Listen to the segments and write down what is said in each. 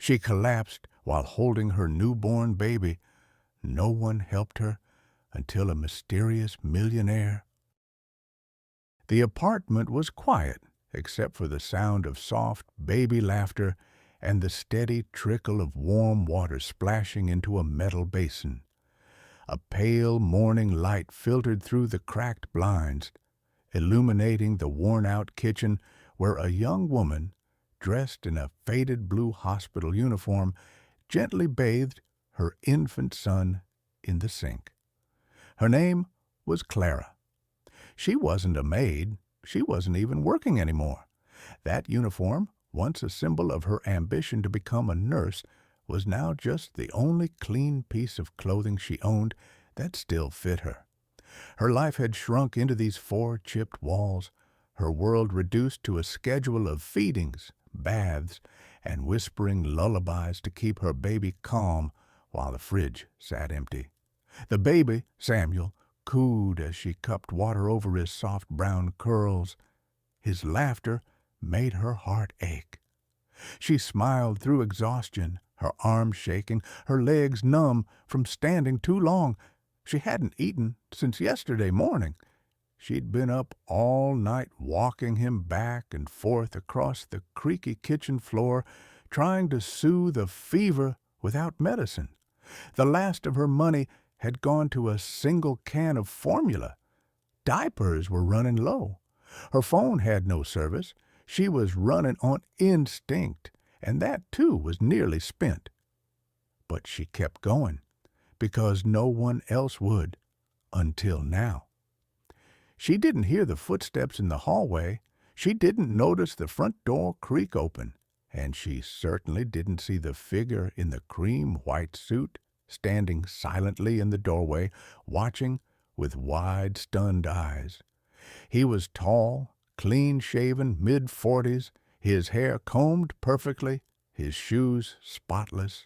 She collapsed while holding her newborn baby. No one helped her until a mysterious millionaire. The apartment was quiet, except for the sound of soft baby laughter and the steady trickle of warm water splashing into a metal basin. A pale morning light filtered through the cracked blinds, illuminating the worn-out kitchen where a young woman, dressed in a faded blue hospital uniform, gently bathed her infant son in the sink. Her name was Clara. She wasn't a maid. She wasn't even working anymore. That uniform, once a symbol of her ambition to become a nurse, was now just the only clean piece of clothing she owned that still fit her. Her life had shrunk into these 4 chipped walls, her world reduced to a schedule of feedings, baths, and whispering lullabies to keep her baby calm while the fridge sat empty. The baby, Samuel, cooed as she cupped water over his soft brown curls. His laughter made her heart ache. She smiled through exhaustion, her arms shaking, her legs numb from standing too long. She hadn't eaten since yesterday morning. She'd been up all night walking him back and forth across the creaky kitchen floor, trying to soothe a fever without medicine. The last of her money had gone to a single can of formula. Diapers were running low. Her phone had no service. She was running on instinct, and that too was nearly spent. But she kept going, because no one else would, until now. She didn't hear the footsteps in the hallway. She didn't notice the front door creak open, and she certainly didn't see the figure in the cream-white suit standing silently in the doorway, watching with wide, stunned eyes. He was tall, clean-shaven, mid-40s, his hair combed perfectly, his shoes spotless.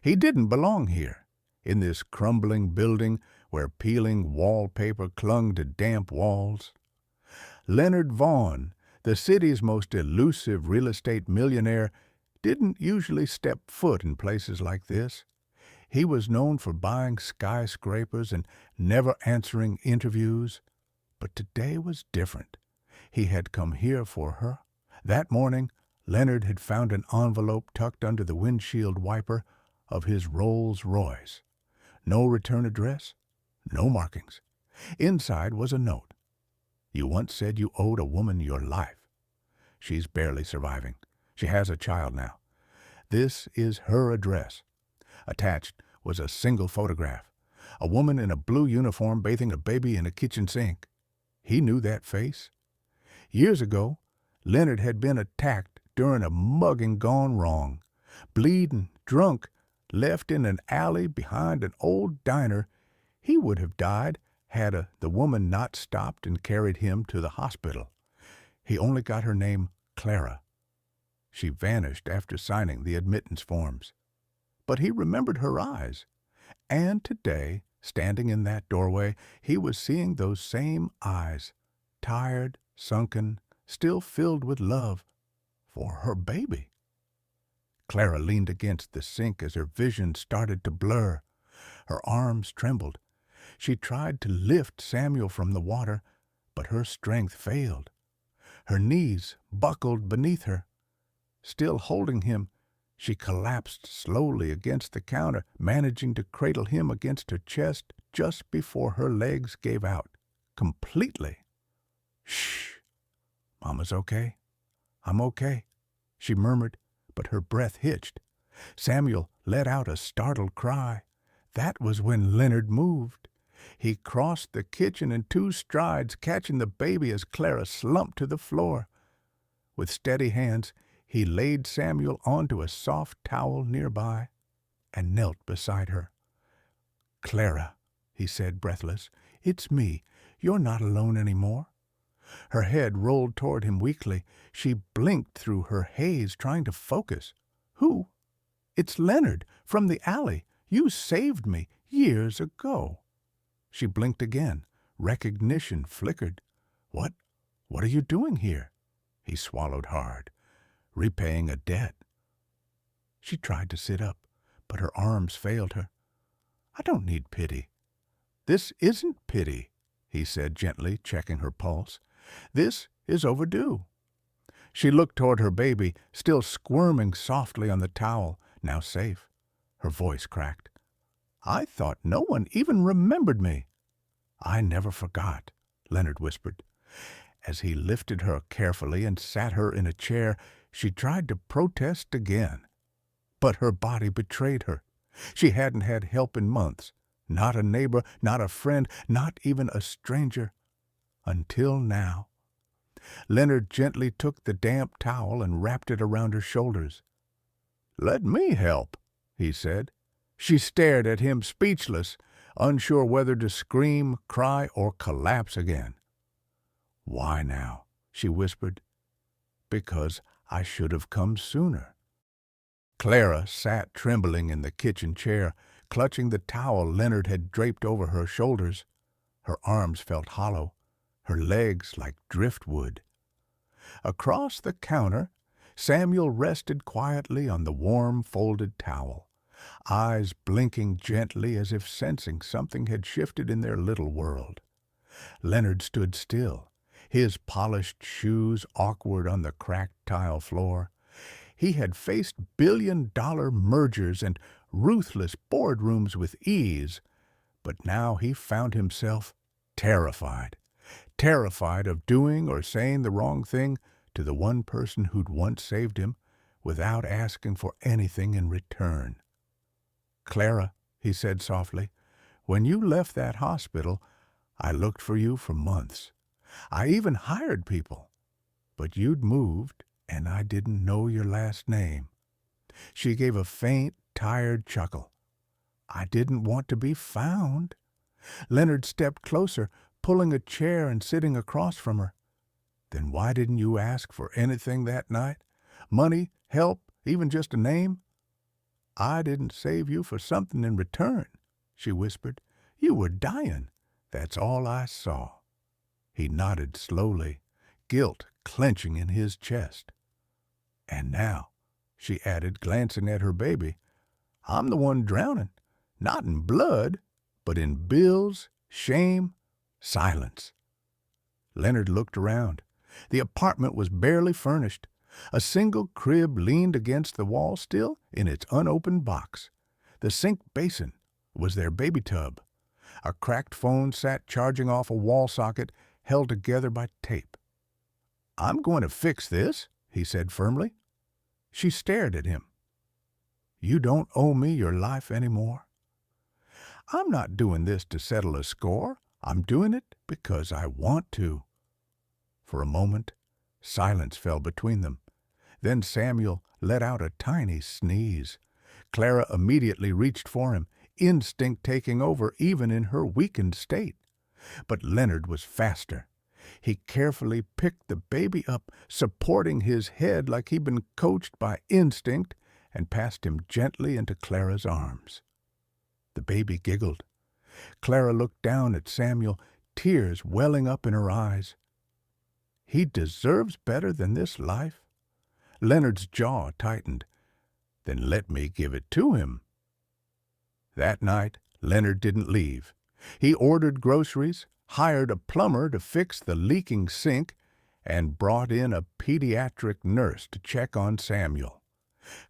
He didn't belong here, in this crumbling building where peeling wallpaper clung to damp walls. Leonard Vaughn, the city's most elusive real estate millionaire, didn't usually step foot in places like this. He was known for buying skyscrapers and never answering interviews. But today was different. He had come here for her. That morning, Leonard had found an envelope tucked under the windshield wiper of his Rolls-Royce. No return address, no markings. Inside was a note. You once said you owed a woman your life. She's barely surviving. She has a child now. This is her address. Attached was a single photograph. A woman in a blue uniform bathing a baby in a kitchen sink. He knew that face. Years ago, Leonard had been attacked during a mugging gone wrong. Bleeding, drunk, left in an alley behind an old diner, he would have died had the woman not stopped and carried him to the hospital. He only got her name Clara. She vanished after signing the admittance forms. But he remembered her eyes. And today, standing in that doorway, he was seeing those same eyes, tired, sunken, still filled with love for her baby. Clara leaned against the sink as her vision started to blur. Her arms trembled. She tried to lift Samuel from the water, but her strength failed. Her knees buckled beneath her. Still holding him, she collapsed slowly against the counter, managing to cradle him against her chest just before her legs gave out completely. "Shh. Mama's okay. I'm okay," she murmured, but her breath hitched. Samuel let out a startled cry. That was when Leonard moved. He crossed the kitchen in 2 strides, catching the baby as Clara slumped to the floor. With steady hands, he laid Samuel onto a soft towel nearby and knelt beside her. "Clara," he said, breathless, "it's me. You're not alone anymore." Her head rolled toward him weakly. She blinked through her haze, trying to focus. "Who?" "It's Leonard, from the alley. You saved me years ago." She blinked again. Recognition flickered. What are you doing here?" He swallowed hard. "Repaying a debt." She tried to sit up, but her arms failed her. "I don't need pity." "This isn't pity," he said gently, checking her pulse. "This is overdue." She looked toward her baby, still squirming softly on the towel, now safe. Her voice cracked. "I thought no one even remembered me." "I never forgot," Leonard whispered. As he lifted her carefully and sat her in a chair, she tried to protest again. But her body betrayed her. She hadn't had help in months. Not a neighbor, not a friend, not even a stranger. Until now. Leonard gently took the damp towel and wrapped it around her shoulders. "Let me help," he said. She stared at him speechless, unsure whether to scream, cry, or collapse again. "Why now?" she whispered. "Because I should have come sooner." Clara sat trembling in the kitchen chair, clutching the towel Leonard had draped over her shoulders. Her arms felt hollow, her legs like driftwood. Across the counter, Samuel rested quietly on the warm, folded towel, eyes blinking gently as if sensing something had shifted in their little world. Leonard stood still, his polished shoes awkward on the cracked tile floor. He had faced billion-dollar mergers and ruthless boardrooms with ease, but now he found himself terrified. Terrified of doing or saying the wrong thing to the one person who'd once saved him without asking for anything in return. "Clara," he said softly, "when you left that hospital, I looked for you for months. I even hired people. But you'd moved, and I didn't know your last name." She gave a faint, tired chuckle. "I didn't want to be found." Leonard stepped closer, pulling a chair and sitting across from her. "Then why didn't you ask for anything that night? Money, help, even just a name?" "I didn't save you for something in return," she whispered. "You were dying. That's all I saw." He nodded slowly, guilt clenching in his chest. "And now," she added, glancing at her baby, "I'm the one drowning, not in blood, but in bills, shame, silence." Leonard looked around. The apartment was barely furnished. A single crib leaned against the wall still in its unopened box. The sink basin was their baby tub. A cracked phone sat charging off a wall socket held together by tape. "I'm going to fix this," he said firmly. She stared at him. "You don't owe me your life anymore." "I'm not doing this to settle a score. I'm doing it because I want to." For a moment, silence fell between them. Then Samuel let out a tiny sneeze. Clara immediately reached for him, instinct taking over even in her weakened state. But Leonard was faster. He carefully picked the baby up, supporting his head like he'd been coached by instinct, and passed him gently into Clara's arms. The baby giggled. Clara looked down at Samuel, tears welling up in her eyes. "He deserves better than this life." Leonard's jaw tightened. "Then let me give it to him." That night, Leonard didn't leave. He ordered groceries, hired a plumber to fix the leaking sink, and brought in a pediatric nurse to check on Samuel.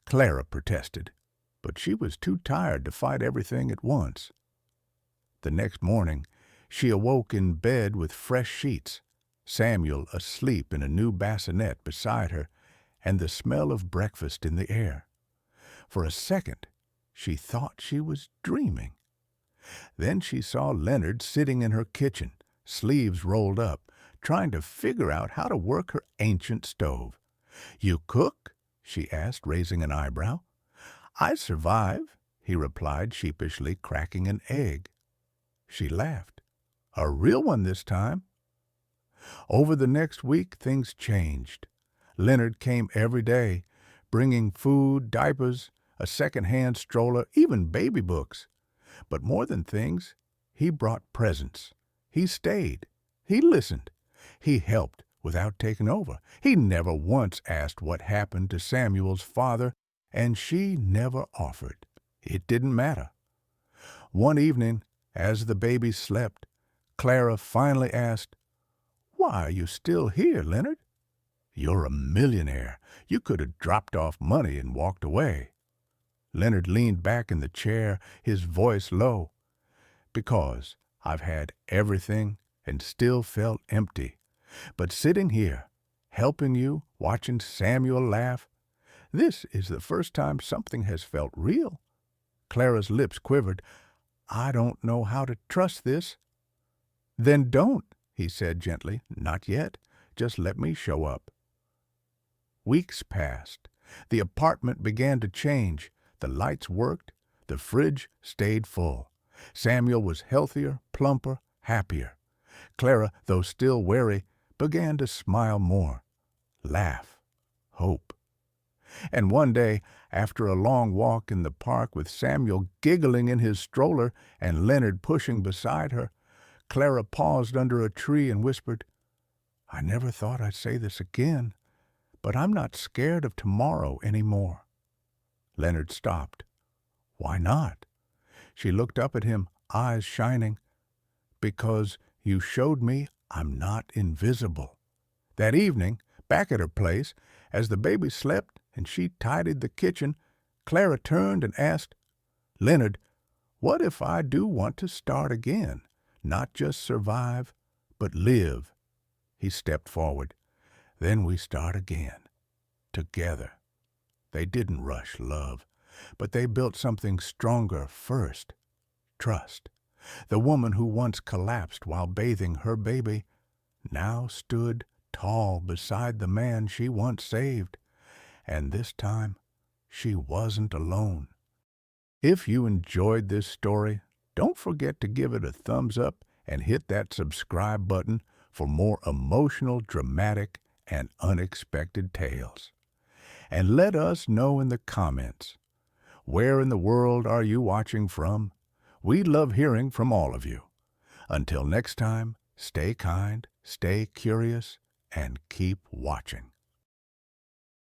Clara protested, but she was too tired to fight everything at once. The next morning, she awoke in bed with fresh sheets, Samuel asleep in a new bassinet beside her, and the smell of breakfast in the air. For a second, she thought she was dreaming. Then she saw Leonard sitting in her kitchen, sleeves rolled up, trying to figure out how to work her ancient stove. "You cook?" she asked, raising an eyebrow. "I survive," he replied sheepishly, cracking an egg. She laughed. "A real one this time." Over the next week, things changed. Leonard came every day, bringing food, diapers, a second-hand stroller, even baby books. But more than things, he brought presents. He stayed. He listened. He helped without taking over. He never once asked what happened to Samuel's father, and she never offered. It didn't matter. One evening, as the baby slept, Clara finally asked, "Why are you still here, Leonard? You're a millionaire. You could have dropped off money and walked away." Leonard leaned back in the chair, his voice low. "Because I've had everything and still felt empty. But sitting here, helping you, watching Samuel laugh, this is the first time something has felt real." Clara's lips quivered. "I don't know how to trust this." "Then don't," he said gently. "Not yet. Just let me show up." Weeks passed. The apartment began to change. The lights worked. The fridge stayed full. Samuel was healthier, plumper, happier. Clara, though still wary, began to smile more, laugh, hope. And one day, after a long walk in the park with Samuel giggling in his stroller and Leonard pushing beside her, Clara paused under a tree and whispered, "I never thought I'd say this again, but I'm not scared of tomorrow anymore." Leonard stopped. "Why not?" She looked up at him, eyes shining. "Because you showed me I'm not invisible." That evening, back at her place, as the baby slept and she tidied the kitchen, Clara turned and asked, "Leonard, what if I do want to start again? Not just survive, but live." He stepped forward. "Then we start again. Together." They didn't rush love, but they built something stronger first. Trust. The woman who once collapsed while bathing her baby now stood tall beside the man she once saved. And this time, she wasn't alone. If you enjoyed this story, don't forget to give it a thumbs up and hit that subscribe button for more emotional, dramatic, and unexpected tales. And let us know in the comments, where in the world are you watching from? We love hearing from all of you. Until next time, stay kind, stay curious, and keep watching.